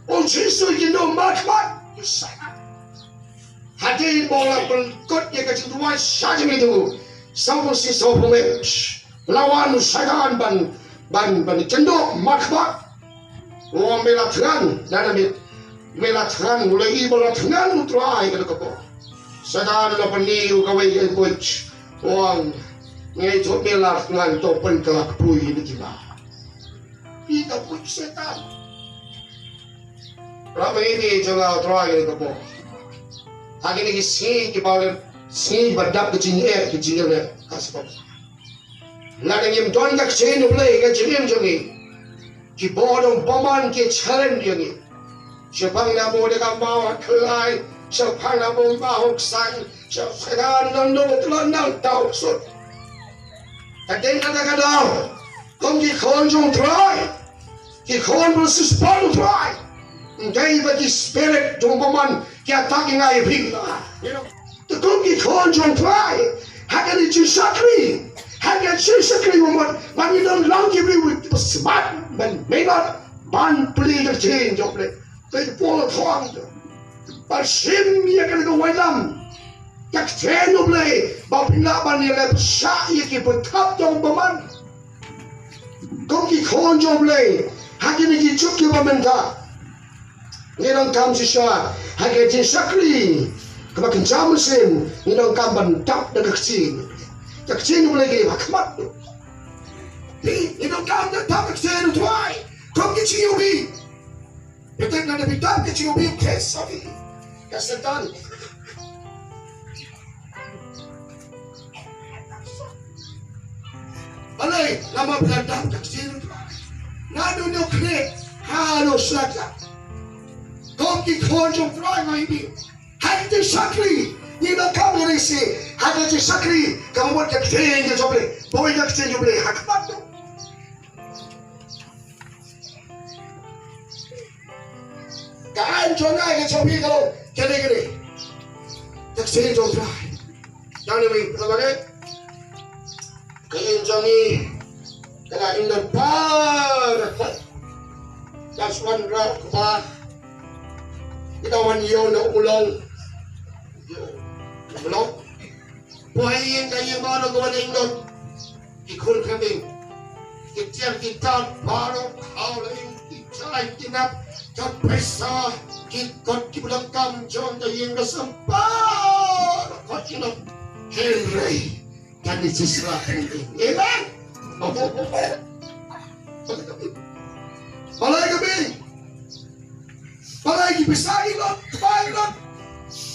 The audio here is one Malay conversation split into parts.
O Jesus you know much you say hadirin bola berkot ya kecil dua saja itu sampai si sopomen lawan sagan ban cendok makbak orang melatran dan melatran mulai melatran utrai kalau kau sagan la peniru kawai ikut orang ngai tu melatran topen kelak pui ini kita kita pun setan Rama ini juga utrai kalau kau hari ini sih kita sih berdap ke Jingieid kasih Ladang yang don tak cenu Blei ke Jingieid jangi, ki bodong paman ki challenge jangi, siapang nabo dekat bawah kelai, siapang nabo bawah sang, siapang nandong telandang tahu sud. Kadang kadang, kau ki konjung try, ki kon bersuspend try, engkau bagi spirit jong paman ki attacking ayah pingla, tu kau ki konjung try, hakan itu sakri. Hanya sesekali membuat manidan lagi beri sebat dan mengat ban beli kerjaan joble, tapi pola tuang tu, bersim ia kena kawailam, yak cenu Blei, bapinlah ban ia lep sah ia kiput kap jom paman, kau kikon jom Blei, hanya ni kicuk kipa menta, ni orang kam sisa, hanya sesekali, kemakin jam mesin, ni orang kam ban tap dekat kecil. Tak cenu lagi makmat tu. Ni dong kam tak tak cenu tuai. Kau kecil ubi. Betul nak bidang kecil ubi kesari. Kesetan. Balai lama beladang kecil tuai. Nadu no kene harus saja. Kau kikon jom tuai ngai Hai tu sakri. Ni nak kamu ni si, ada je sakri, kamu buat kerjaan je joble, boleh kerjaan joble, hak patu. Kan jongai ke joble kalau kene, kerjaan joble. Jangan ni, apa kain jongi, kena indah par, that's one rock bar. Kita wanyo nak ulang. Belum, buayin kaya baru kau ingin ikut kami, kita baru kau ingin kita tinap, terpesa, kita belakang Jong yang kesempat, kau tinap Henry dan Israel ini, amen. Balai bisa ilot, bailot,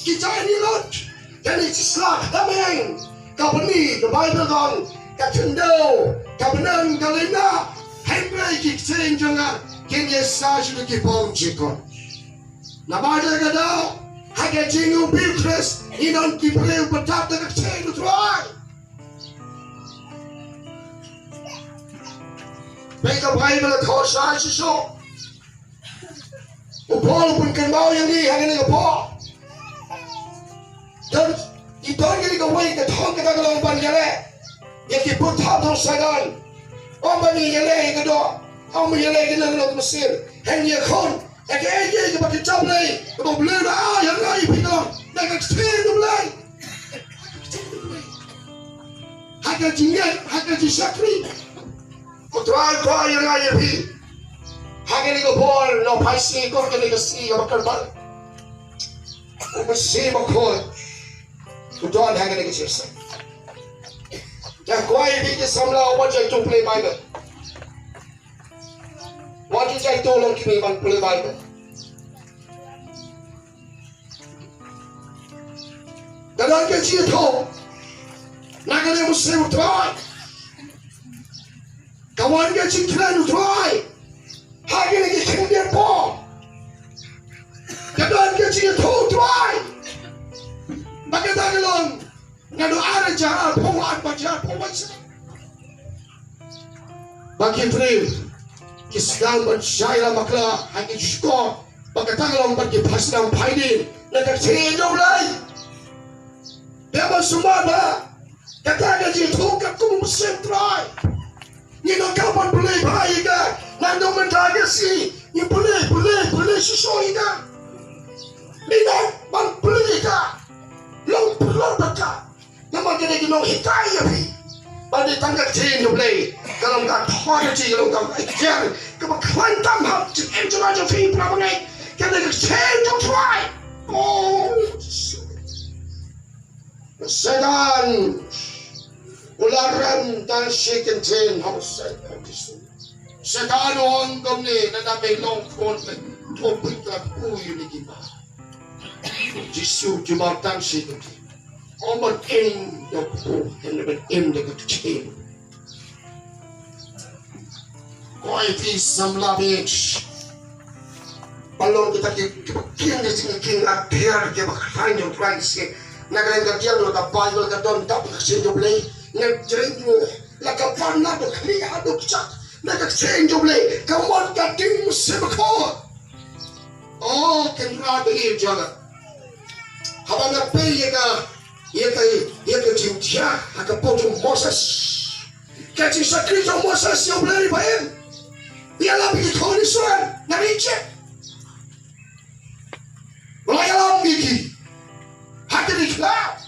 kita ilot. Jadi Islam, amin. Kau ni, the Bible gong, kau cendol, kau benang, kau lena, Henry kita jangan, kini sahaja kita pun cikgu. Nampak tak ada? Hanya jingu bilkres, inon kita boleh bertap dengan cendol tuai. Baiklah Bible kau sahaja so. Upol pun kenal yang ni, hanya ni upol. Dan itu yang kita buat kita tahu kita kalau orang jale, yang kita pun tahu sahaja, orang ni jale kita doa, orang jale kita nak Mesir, hanya kon, kita pakai jam ni, kita boleh dah yang lain kita, nak kita boleh, hanya Jingieid, hanya Sakri, kau yang lain pi, hanya ni kau bol, no pasti kau kena kasi, kau kerban, kau mesti makoi. Tuan hanya nak cerita. Yang kau ini kita samla wajah itu play Bible. Wajah itu orang kini play Bible. Dan orang kecil itu, nak ada Muslim tuai. Kawan kecil kena tuai. Hanya lagi kemudian pun. Dan orang kecil itu tuai. Bagaimana ngadu ada jalan penguat baca penguat bagi free kisah berjaya makla hanya juga bagaimana bagi pasang painin nak cendol Blei bebas semua dah kata gaji tukar tu musim try ni nak kapan Blei baik dah nak menjaga si ni boleh susu cái nó hít tay vậy bạn đi tăng cái trên được đây cái lòng cả thoi cái gì cái lòng cả cái gì cái mà quan tâm học chữ em cho nó cho phim nào này cái này cái trên trong thoại Satan ularan dan shaken chain house Satan on gomne na dapat long phone topik la puyu ni kita Jisu jumatan shaken Oman in the pool and the in the chain. Why is some lavish? Balong kita king the king up here, give a kind of price. Nagalang ka diyan ka Bible ka doon tapos exchange of Blei. Nag-change mo like a pan na to clear aduk chat. Nag-exchange of Blei. Come on ka ting sa ko. Oh, can God be jaga. Habang nagpay ka ia ka cinta akan potong Moses. Kacing sakri jauh Moses yang Blei bayan. Ia lebih kau ni suan nari cek. Melayan biki. Hati di kelab.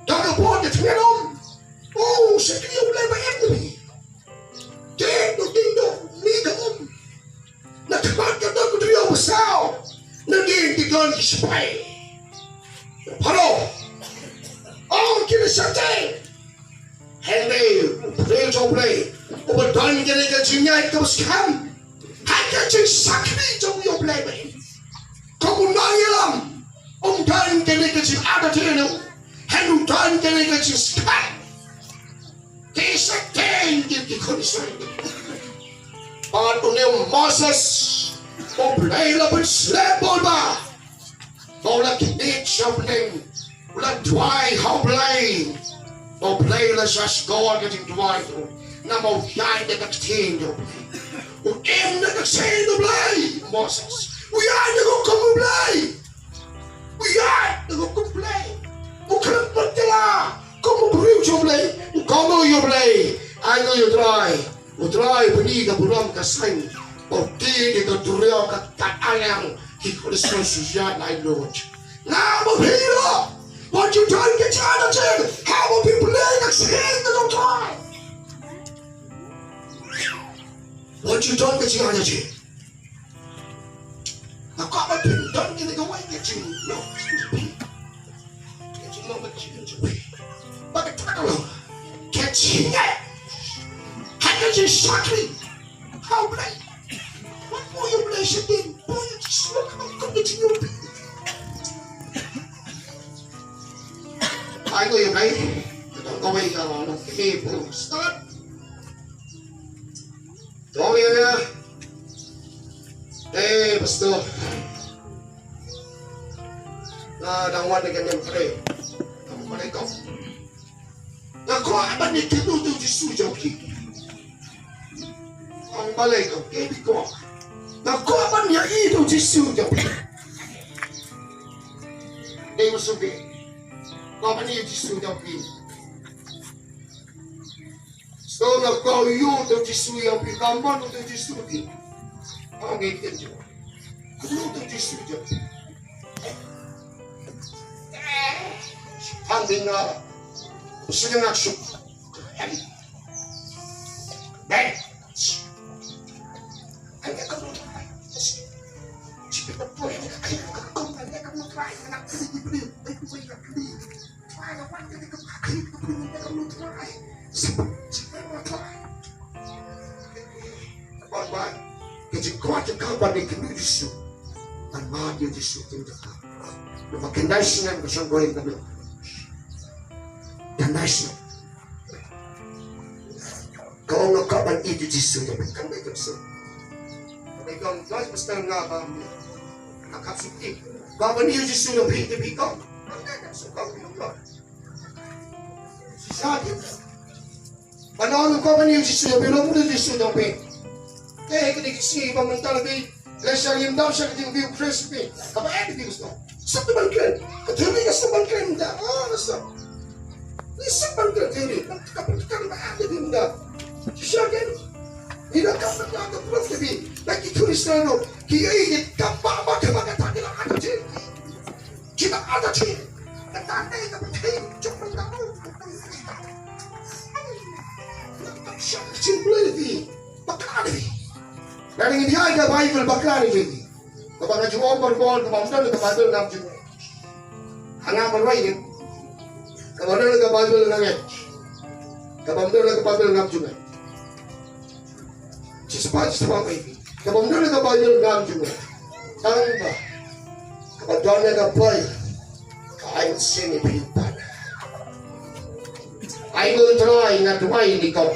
Jangan buat dia tengah dong. Oh, sakri yang Blei bayan ni. Tindo ni kaum. Nak tempat kita kedua besar. Nanti tinggal di sepai. Hello. Oh, give us something. Henry, play to play. Over done getting a Jingieid goes come. I get you sakri to your play. Come on, done getting a other tunnel. Henry done getting a sky. This a thing you couldn't say. But to name Moses, or play up and slap over. Or like a bitch of name. Let Blei how Blei. Oh Blei let's just go on getting Blei. Number 9 the team. Oh in the team of Blei. Moses. We are the go come Blei. We are the go come Blei. Oh come Matela. Come bridge of Blei. Come you Blei. I know you try. You try benih ka buram ka sang. Oh di ka durio ka tatayang. He could have seen like Lord. Now I'm What you trying to get out of jail? How will people learn to sing the don't try? What you trying to get out of jail? I got my people done getting away get you. No, get you know what you do. But the tackle get you. How did you shock me? How Blei? What more you Blei should do? Boy, you just look how come get you. I know you right. Don't go away on the people. Start. Don't you? Hey, Pastor. Don't want to get them pray. Don't want to go. Now go up and you do the sujo key. Ang balay ko, baby ko. Now go up and you eat the sujo key. They were so big. Kau ni Jisu yang pi. So nak kau you tu Jisu yang pi, kamu tu Jisu pi. Kau ni kerja. Kau tu Jisu je. Ambil na, usahanya nak syuk. Baik. Hanya kamu try. Jika betul yang kamu try, nak beli. I don't want to get a try. But get you got to come and make a shoot. And man, you just shooting the car. If I can nice and I'm going to know. The nice. Go on a cup and eat it just so that we can make it so. They come, guys, but stand up. I can't see. But when you just shoot a beat the beat up. So come on, God. Sakit. Ano ko ba niyo si Suyo? Pero mo din si Suyo pe. Kaya kini si pamunta lagi. Lesya yung daw siya yung view crispy. Apa ada di gusto? Sa teman kren. Katumi ka sa teman kren da. Ah, nasa. Ni sa teman kren ini. Kapag ba ada di muda. Siya kan. Ina kapag na prof tabi. Lagi Kristiyano. Kaya kapag ba ka magatakin ang atin. Kita ada tin. Tandai ka patay. Cuma tahu. Simple ni. Bakla ni. Dari ini ada Bible bakla ni. Kapag najuom berbol, kapag na Bible ngam juga. Hanga berway ni. Kapag na Bible ngam. Kapag na Bible ngam juga. Cepat baby. Kapag na Bible ngam juga. Tang ba. Kapag na Bible, kain sini pipan. I will try not to why ni kau.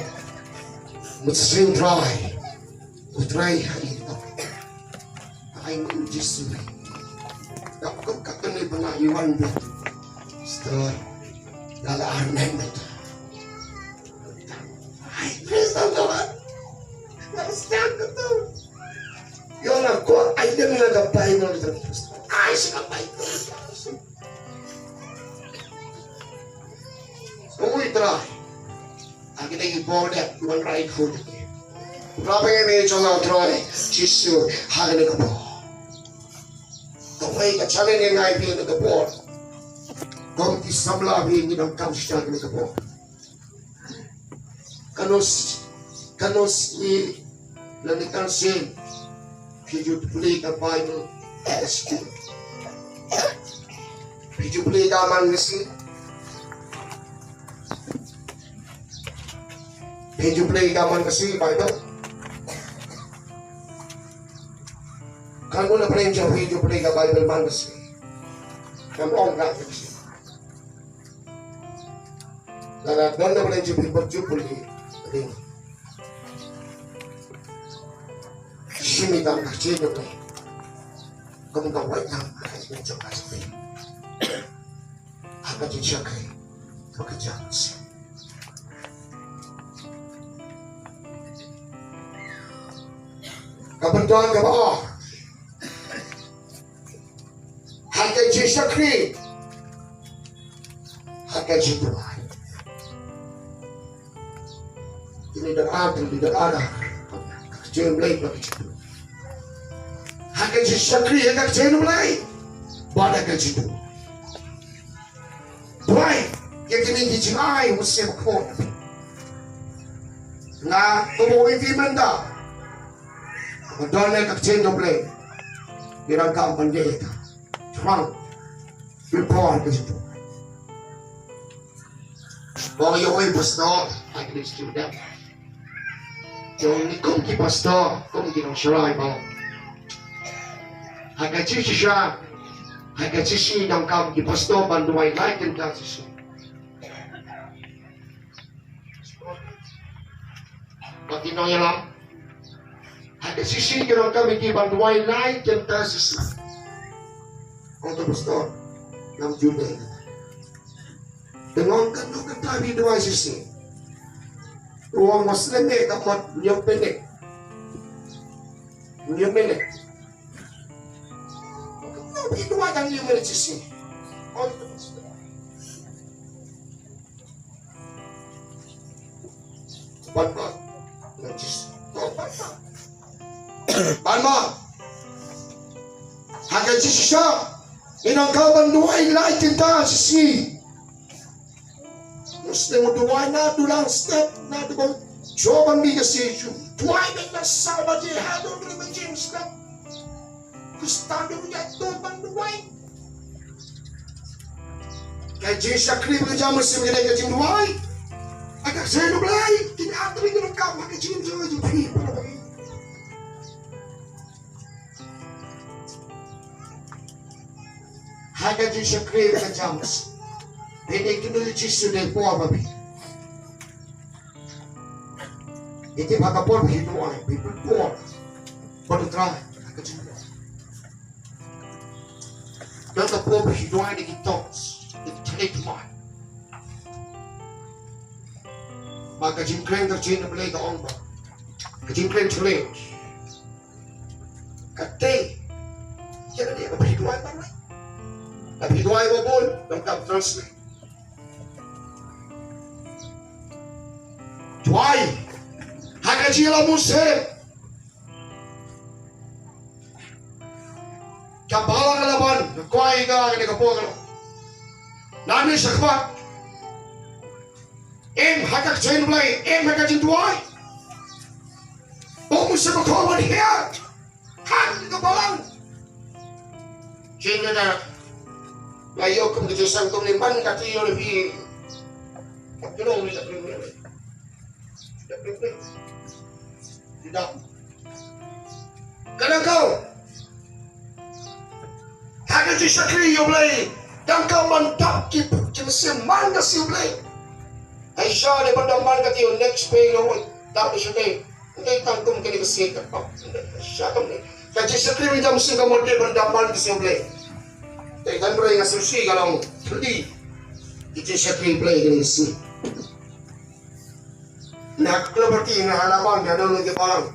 Mesti try. Try hari ini. I will just do it. Dapat kata ni penayuan dia. Setelah lalaan nenek. I praise the Lord. Namaskar kata. Yang aku I didn't know the Bible. I suka Bible. So we try. Akin ay iborder. Iwan right foot. Berapa yang ni jangan try. Jisu hari ni kau. Kawai ka challenge yang ai pi na kapor. Kau ti samla bi ni dang kam siya ni kapor. Kanos ni lanikan sin. Piju play ka Bible as to. Piju play ka man ngisi. Piju play ka man ngisi Bible. Kalau nak pernah jauh hidup mereka Bible manusia, kamu orang kafir. Dan ada nak pernah jauh berjumpa ni, sini dalam kecil ni, kamu kau buat yang akan jauh kasih. Akan dijaga, bekerja sih. Kapan tuan kapan? Harga jisakri, harga jiduai. Ini dah ada. Kecil Blei bagi jidu. Harga jisakri, harga kecil Blei, pada kejidu. Blei, yang kini dijingai musim kau. Na, tubuh ini menda. Kemudian kecil Blei, dirangkap pendeta. Trump report ke situ. Bawa yang pastor, I can do that. Jong ni kong ki pastor, kong ki nong syarai bawa. Haka cici sya, haka cici nong kam ki pastor banduai lain dan tak cici. Bagi nong yang lam, haka cici nong kam ki banduai lain dan tak cici. Untuk pastor, nam Jude. Dengan kandung ketabi dua sisi. Ruang Muslim ni dapat nyopelek. Tapi dua dan nyopelek sisi. Untuk pastor. Banma, najis. Banma. Hanya sisa. Inang kaban duai lain tinta sisi. Muslim duai na dulang step na dulang coba biga sisi. Duai na sahabat jihad untuk menjadi step. Kustado jatuh ban duai. Kaji syakri bekerja Muslim kita kaji duai. Agak saya Blei tidak ada lagi rekam kaji duai. Hanya di sekre kajamus. Ini kini Yesus sudah buat babi. Ini bagapun hidup people buat. Baru terakhir kajian. Dan tapos hidup ini kita telikman. Maka jingkren terjadi Blei ke orang. Jingkren terjadi. Kata, jangan dia berhidup apa? Tapi doa ibu pun lengkap translate. Doa, hanya jila Muslim. Kapalang alaban, kuai ka kini kapog. Nami sakwa. Em hakak chain Blei, em hakak jintuai. Bông sẽ có khó mà đi hết. Hãy có bao Cho nên là yêu không được sang công nên bắn cả yêu là vì cái đồ này được đi đâu cái đó câu hai cái gì sẽ khi yêu Blei đang câu mình đọc kịp chân xem mang cái siêu Blei ai sao để bắt đầu mang cái điều next page rồi đọc đi đây cái tăng công cái này cái gì các bạn sao không này cái gì sẽ khi mình jam sinh cái một đề bắt đầu mang cái siêu Blei tại kan Blei ngasih si kalau jadi itu sẽ khi Blei cái này si nak kalau berarti nak halaman dia ada lagi barang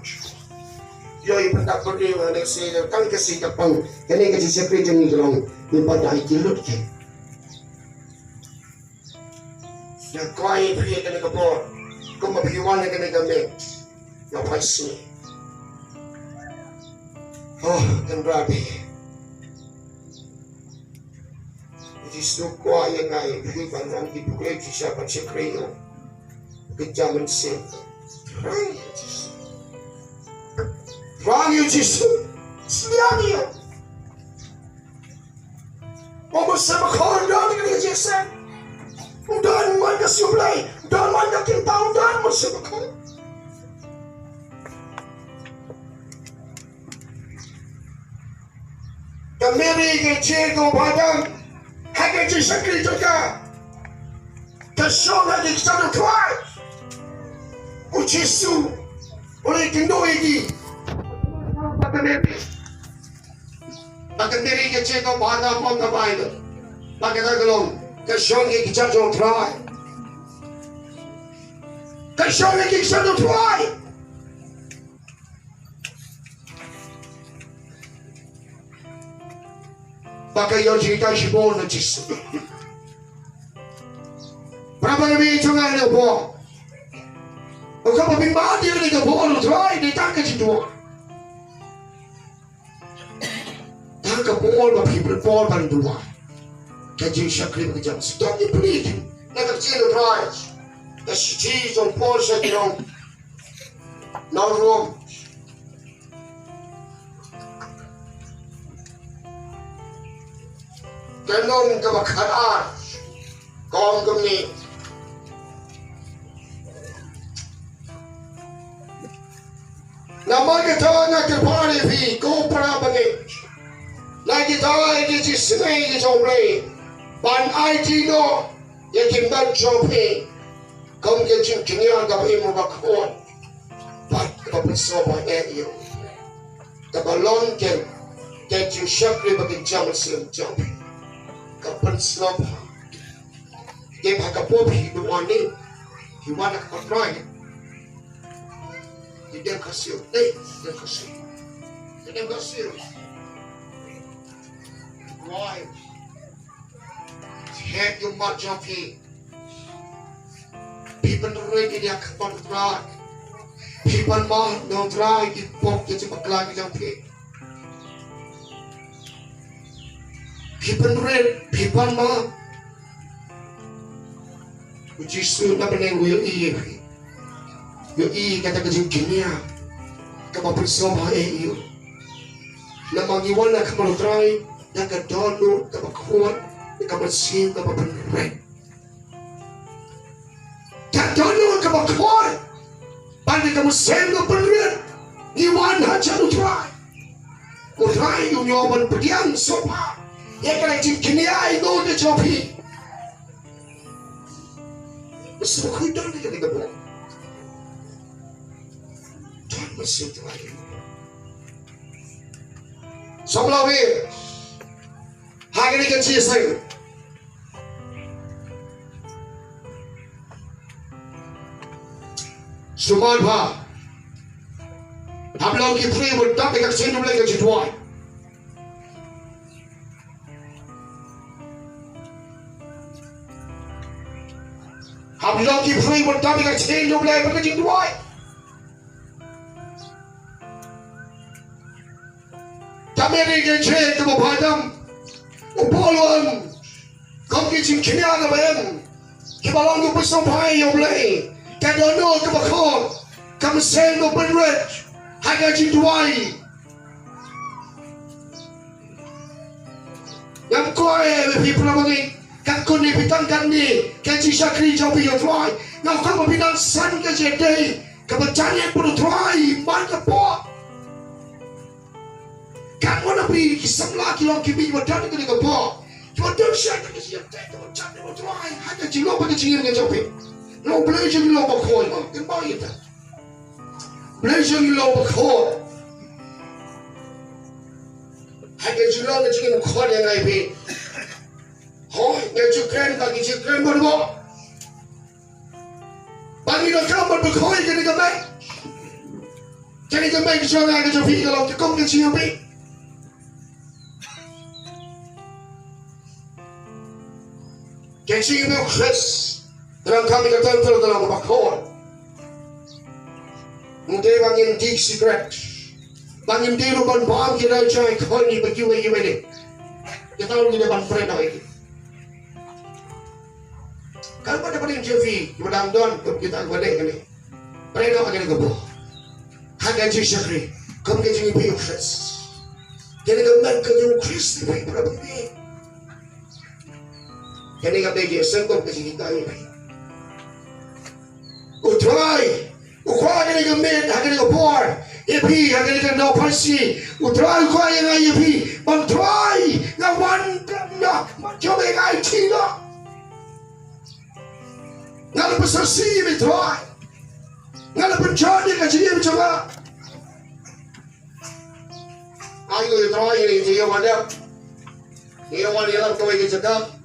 Yoi pendak berdiri mana saya kan kasih kapang kene kasih sepre jeni gelong ni pada ikilut ke ya koi pria kene kapor kuma piwan kene kame ya paisi oh kan rabi itu suku yang ngai piwan yang dibuat siapa sekreyo kejaman sen Wrong you just sliani yo. Omo sama kau dah ni kerja sen. Udah mana si Blei, udah mana kita udah masih kau. Kameri kerja kau padang, hanya kerja sekali juga. Kasih di sana tuai. Ujisu, oleh kendo ini. Bakit diri ka check up hata mo ka bayo? Bakit agalong ka Jong ki Jong try? Ka Jong ki Jong try? Bakit yo chita shibon na chis? Berapa lebih jangan lo po? O ka pabimba dia ni ka po lo try ni taka chito. Tangkap all the people fall by the one. Catching shakri with the jump. Stop the bleeding. Never see the rise. The cheese on Paul said, you know, no room. Ganon ka bakaran. Kong kami. Naman kita na kerpari fi. Go para bangin. Lagi tahu ini cisne ini Blei, ban IT no, yang kimban chope, kau jadi kenyan kau imu bakon, bat kau bersobat iyo, kabalon ken, jadi syakri bagi jam selam jam, kau bersobat, dia pakai popi dua ni, hiwan kau try, dia kasih, dia kasih. Why? Head your mouth jumpy. People ready dia kapal try. People mah don't try di pok je bakla jumpy. People ready, people mah. Ujisu na beneng will i kata kejing kinia. Kapal bersama iyo. Namang iwan na kapal try. Yang kedolu, kapal kuat, kapal sim, kapal penrek. Yang kedolu, kapal kuat, pandai kamu sim, kapal penrek. Iwan haja utrai, utrai unyoban pediang sopa. Yang kena kini ay no de chopi. Semua kita ni kita kapal. Tuhan masih tuai. Sablawi. Hari ini kecil saya. Suman pa. हम लोग की फ्री मुद्दा पे कच्चे नुबले के चिटवाई हम लोग की फ्री मुद्दा पे कच्चे नुबले के चिटवाई तमेरी के छे तो भादम उपलोन Không cái chuyện kia nào bên cái bà long nó sống hay yêu Blei cái đó nó cái bà con cái mà xem nó bên rich hai cái chuyện đuôi yang coi về phía phụ nữ các con này bị tăng cân đi cái chỉ sẽ khi cho bị đuôi nào không mà bị năng san cái gì đây cái mà chán em bị đuôi bán cái bỏ các con nó bị cái sắm lá cái lòng cái bị mà chán cái bỏ Cuma dosa kita siap tak, cuma cakap cuma try. Hanya jilo bagi cingir dengan jauh. Lo Blei jadi lo bakoi, kan bayi tak. Blei jadi lo bakoi. Hanya jilo dengan cingir bakoi yang lain be. Oh, yang cukren bagi cukren baru. Bagi lo kamu bakoi jadi kemai. Jadi kemai kita orang jauh kalau kita kau cingir be. Kecil itu Chris dalam kami kata dalam bakor. Mungkin bangin deep secret, bangin di rumah bang kita cai kau ni bagi ni. Kita tahu kita bang pernah lagi. Kalau pada pada interview, kita don kita boleh ni. Pernah lagi kita boleh. Hagan cai syakri, kau kecil itu Chris. Jadi kau kecil Chris ni berapa ni? Kini kami dia sengkok ke sini kami. Utrai, ukoi kini kami, kini kapor, epi, kini kami no pasi. Utrai ukoi yang ay epi, bang trai, ngawan kena, macam yang cina. Ngalah persasi betrai, ngalah pencari kecil macam apa? Ayo utrai ini dia mana? Dia mana yang kau ingin cakap?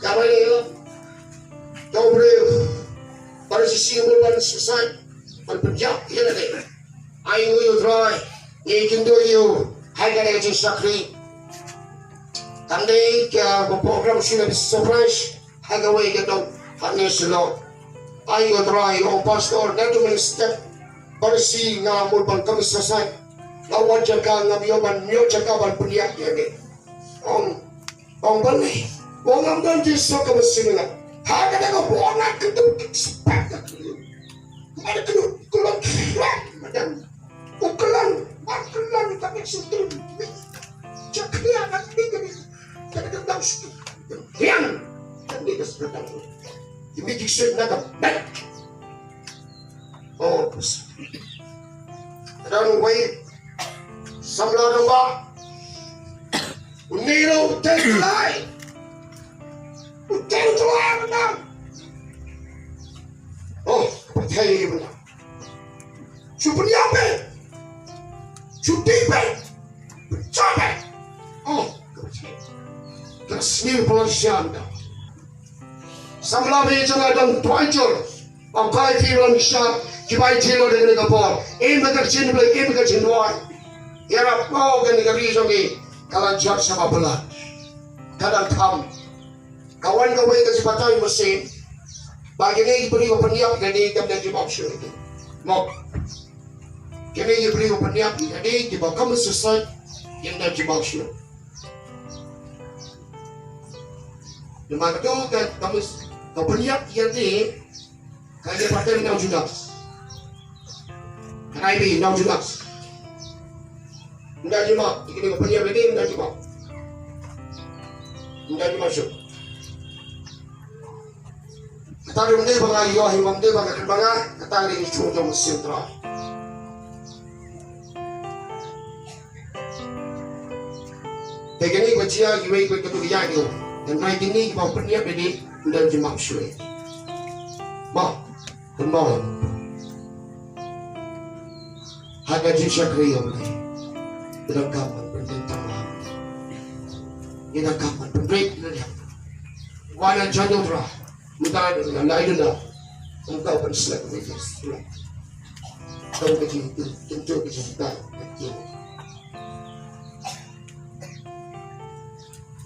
Kamu ni, kau boleh pada sisi mula selesai, berpenjak ia nanti. Ayu try, ni kendo you, hai kena jadi sakri. Tandai kia program sudah surprise, hai kau kita hanya selo. Ayu try, orang pastor, nanti step pada sisi ngamul ban kami selesai. Lawan jaga ngabioban, mio jaga ban penjak ia ni. Orang Blei. Orang dan Yesus kamu sini lah. Harga dengan orang kedua sepak. Ada kedua kelang kelang macam ukuran tapi sudah cakap nanti jadi tentang yang jadi kesulitan. Ini kisah nak baik. Oh, don't wait. Sambil rumah, uniro tenai. Teng tuan benar. Oh, percaya benar. Super apa? Suting apa? Oh, kesini pelasian dah. Sambil bicara dan tuajar, angkai film isya, kibai cilo dengan kapal. Mereka cina Blei, mereka cina tuan. Ya apa kan negara ini kalau jat sama belah, kadang kam. Kawan-kawan kasi patay mesin bagi ni beri peniap jadi kita jawab syur mau kini beri peniap jadi kita kamu selesai yang dah jawab syur Lepas tu kan kamu peniap jadi kaya patay nak juga kaya ini nak juga tidak jawab kini peniap jadi tidak jawab syur Kata dia bangga yo himam dia bangga bangga kata dia cuma mesin terah. Begini baca giwei kau ketu dia itu dan naik ini kau pernah jadi dan jemaah syurga. Mak, kembali. Harga jisya kriya Blei. Dalam kapan pertentang lah. Dalam kapan berbreak dia. Wana jatuh terah. Mudah dengan lain dah, engkau pun selak mereka selak. Kau begini tunjuk kecintaan kecil.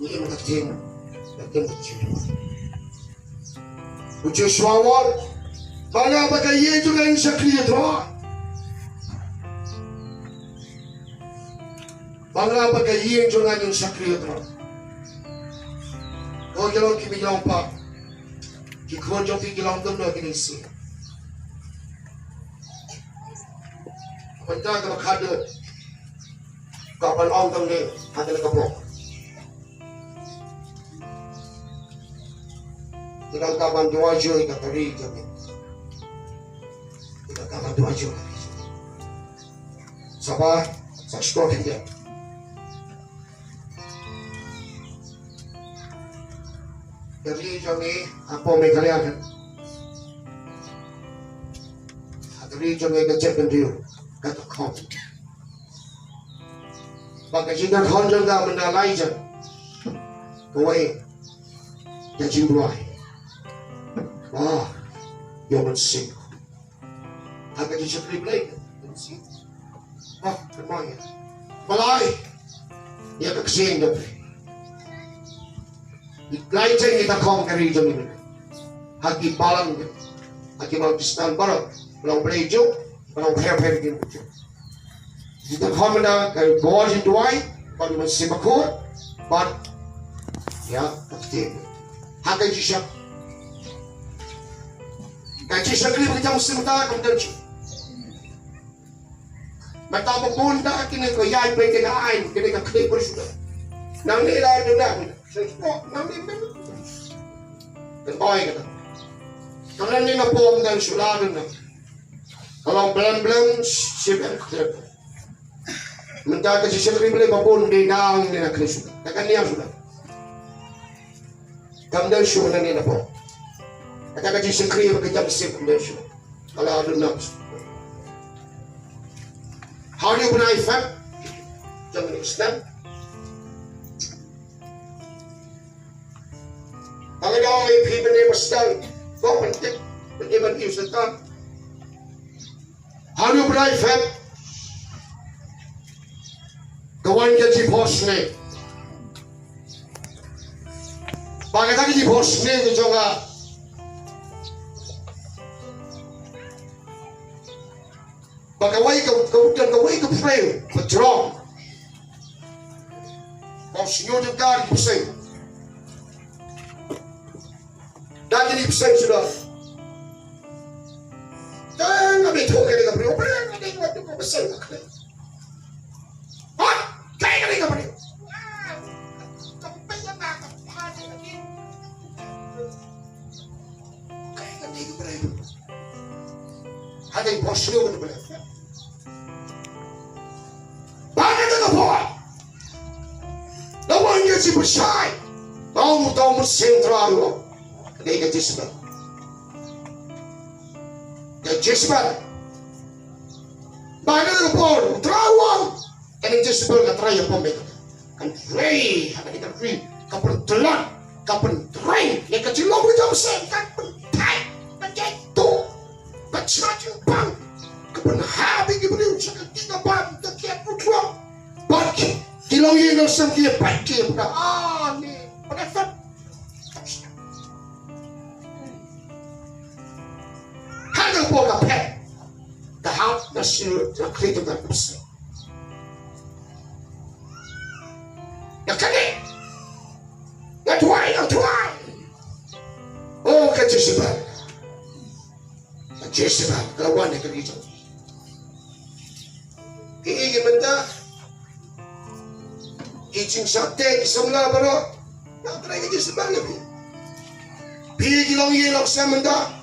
Ini mengatakan kecil. Ucap suawal, mana bagai ye juga yang sakri itu. Mana bagai ye juga yang sakri itu. Oh jalan kita jalan pak. Kita jom pergi jalan tu nak kini si. Benda kita kada. Kapal orang tu ni ada nak blok. Kita kapan dua jam kita teri jam. Kita kapan dua jam. Sabar, saya dia. Dari Jongieid apa mereka lihat? Dari Jongieid kecil dia kata kau. Bagi jika kau juga menalai je, kau jadi Blei. Wah, yang mensing. Agak jadi Blei, mensing. Wah, kemana? Blei, dia kecil dia. Blei kita kong kari Jongieid. Haki palang, haki Pakistan barat, kalau Blei jo, kalau her gitu. Kita kong mana kalau gor di Blei, kalau masih makut, but ya kecil. Haki jisha, kaji sakri kita mesti mata kemudian. Mata pun dah kini kau yai pergi ke ain, kini kau klik bersudah. Nang ni lah tu dah. Nang ni pun. Kenapa kata? Kalau ni nak pom dan sulah tu nak. Kalau belum siapa klik. Mentah kasi sakri boleh babon di nang ni nak klik sudah. Takkan ni sudah. Kemudian sudah ni nak pom. Kata kasi sakri bekerja bersih kemudian sudah. Kalau ada nak. How do you pernah effect? Jangan extend. Ang iyong people never stand. Go and take the given use the time. How do you pernah effect? Kawan jadi bos ni. Bagaimana jadi bos ni tu juga? Bagaimana kau pray for Jong? Kau senyum juga di pusing. Dah jadi pusing sudah. Jangan ambil thok ni kau pray. Apa ni waktu kau pusing tak kena. Hah? Kaya ni kau pray. Kau pengen nak apa lagi? Kaya ni kau pray. Ada yang bos ni kau pray. Si bersai, tahu sentral, dia jisman, bagaimana pun terawang, ini jisman keteraya pemilik, kan Blei, ada kita Blei, kapan telan, kapan train, yang kecil lo kita besar, kan pentai, penjatuh, kecacing bang, kapan habis kita beri usaha tiga ban, tak putra, bagi. Kilau ye no sam kia pakai pada ni pada fat. Hanya bola pet, dah hal nasi nak kerja dengan besar. Ya kali, ya tuai. Oh kecisipan, kawan yang kerja. Ini benda. Icing sate semula baru nak try kerja sebab lebih. Pergi long ye long saya menda.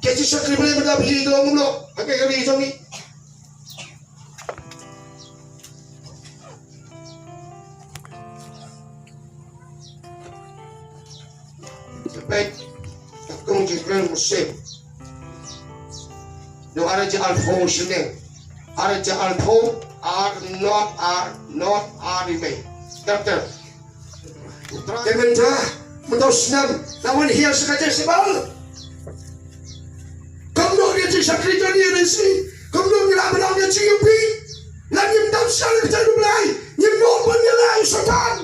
Kerja sakri boleh benda pergi long mula. Pakai kali Jong ni. Sampai takung jikran musim. Do ada je alfo sini. Are alpo are not remain. Doctor. Kemenja mendosnam lawan hias saja sebal. Kamu dia sakri jadi resi. Kamu bila dia ciupi. Lagi mendam sekali kita Blei. Nyemok penyelai setan.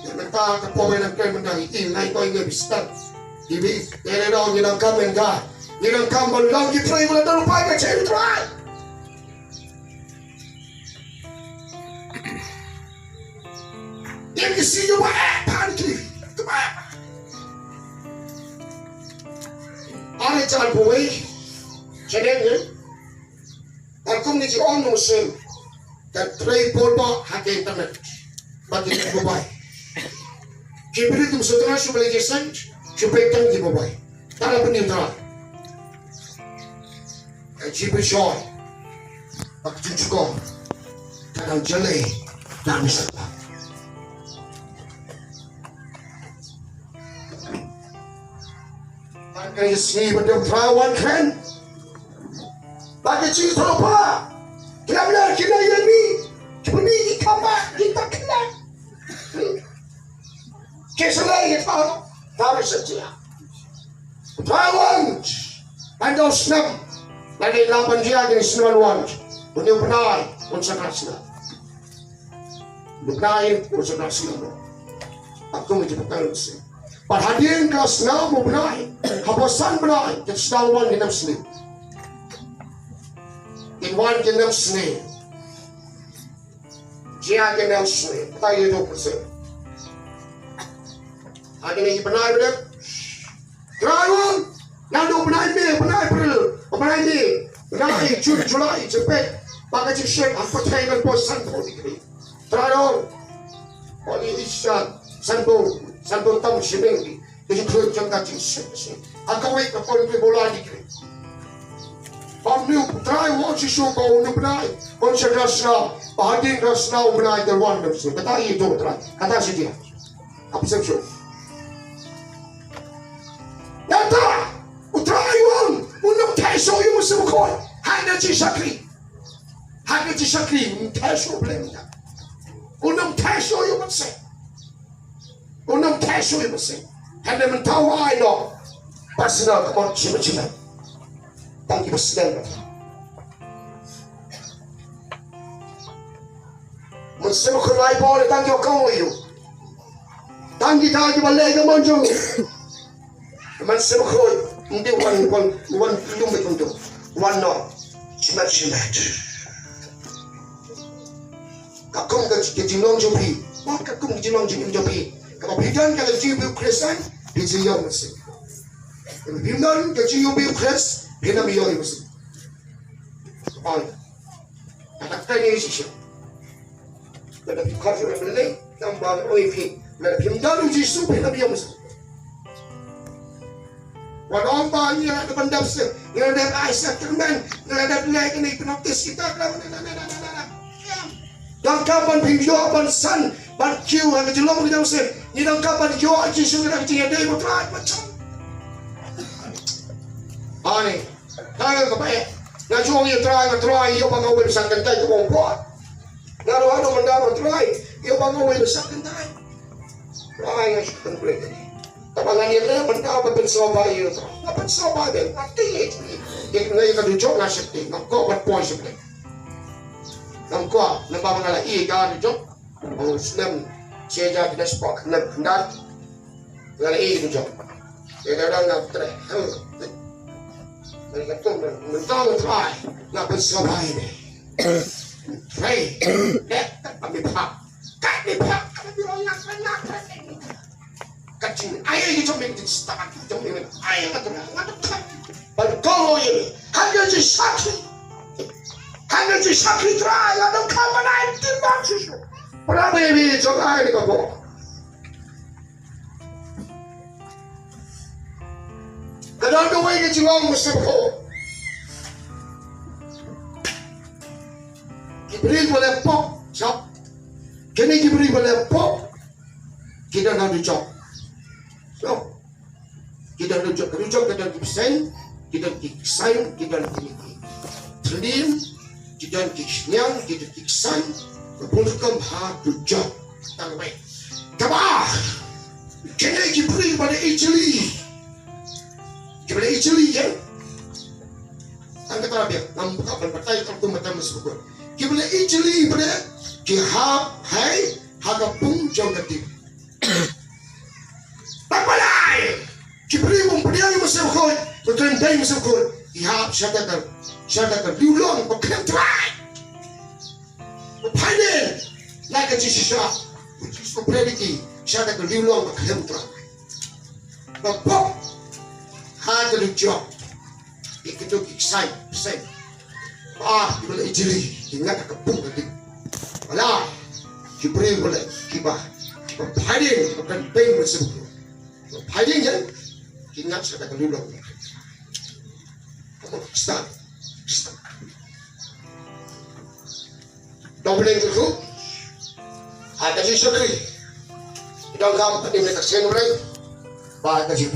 Kemenja kepomenan kemenja ini naik kau ingat bistan. Ibi, dia dah orang kemenja. Ni nak kamu lagi try boleh terlupa ke cewek try. Dia kesi juga panik kemana? Ada jalan boleh, jenenge. Aku ni orang Muslim dan tray boleh hati internet bagi mobile. Kibrit tu setengah supaya jasan, supaya tanggi mobile. Tak ada penyintara. Kibrit joy, aku juga kadang jelai dan misalnya. Akan isi benda perawan kan? Bagi cerita apa? Kenapa kena yang ni? Kini kamar kita kena. Keselai kita harus saja. Perawan, anda senang. Lagi 8 dia jenis senawan. Punya penai, pun sangat senang. Penai pun sangat senang. Aku menjadikan Muslim. Perhatian kelas 6 mau penai. Hapusan penai. Jadi senawan kita Muslim. Inwan kita Muslim. Dia kita Muslim. Tak ada 20%. Hari ini penai benar. Terawan. Nando penai ni, penai perlu. Penai ni. Penai Julai cepet. Pakai cik apa tayang bosan kau dikiri. Terawan. Oli isyan. Santo tam sibeng. Jadi kerja jangan cik. Aku wait kapal ni bola dikiri. Pamnu try watch show kau ni penai. Konsep rasna. Bahagian rasna penai terwan bersih. Kata itu try. Kata si dia. Apa sebab? Nata. Utraiwan, unang teso yung musukol. Hanya jisakri, teso blenda. Unang teso yung masay. Hanya mentawa ino. Pasna kamot cima. Tangki pasden. Musukol ay boleh tangki okong iyo. Tangki balay kamonjong. Musukol. Hindi one lumit untuk one no cimat. Kakung ke Jong jopi, kakung ke Jong jopi. Kalau bidan kalau jiu Kristen, bisa yang mesti. Kalau bidan ke jiu Kristen, bina biar mesti. Soal, anak tanya sih. Kalau kau sudah beli, tambah OIP. Kalau bidan jiu bina biar mesti. Walau banyak ada benda besar, ada Aisyah termen, ada Blei ini penoptis kita. Dan kapan pinjauan san, barkiu ada jelom kita besar. Ni dan kapan jual jisu kita tinggal di utara macam. Ani, kalau kebaik, nak jual yang try, yo bangau besar kentai tu orang. Naruh ada benda try, yo bangau besar kentai. Try yang sudah Blei. Tabangan dia mentau berpensoba itu. Apa pensoba dia? Mati. Yang ngai kadujok nasib dia. Ngko berpoin sebenarnya. Ngko nampak mengalah ikan dujok. Muslim seja kita sepak hendak mengalah dujok. Dia kadang nak try. Mereka tu mentau try. Nak pensoba ini. Try. Kami pak. Kami orang nak. Kacing ayah itu cuma start cuma ayah kata nak kalau ini hanya sakri try ada kawan lain timbang susu berapa ini coba ini kau kadang dua ini Jong mesti kau diberi boleh pop cap kini diberi boleh pop kita nak dicop. So, kita rujak kita kipsen, kita kiksan, kita kikselim, kita kiksnyang, kita kiksan, kepulkam ha rujak, tangmai. Kabah, kena kipri pada Italy kan? Angkat Arabia, nampak berpatai kalau mata masuk. Kibla Italy pada kihab hai hagapung jong ketik. Papalai, kibri mempunyai musim kau, berkentai musim kau. Ihap syadakar, diulang, berkentai. Panen, lagi sisa. prediki siya na kaliwang magkalimtra. Bapak, hada ng Jong, ikitog iksay, ibala ijili, ingat nakapung natin. Wala, kibring wala, kiba, papaling, magkanbeng mo sa buko. Papaling yan, ingat siya na kaliwang magkalimtra. Ako, stop. Doubling the group. Ada si Suting. Idang kamu tadi mereka senulai. Pada situ.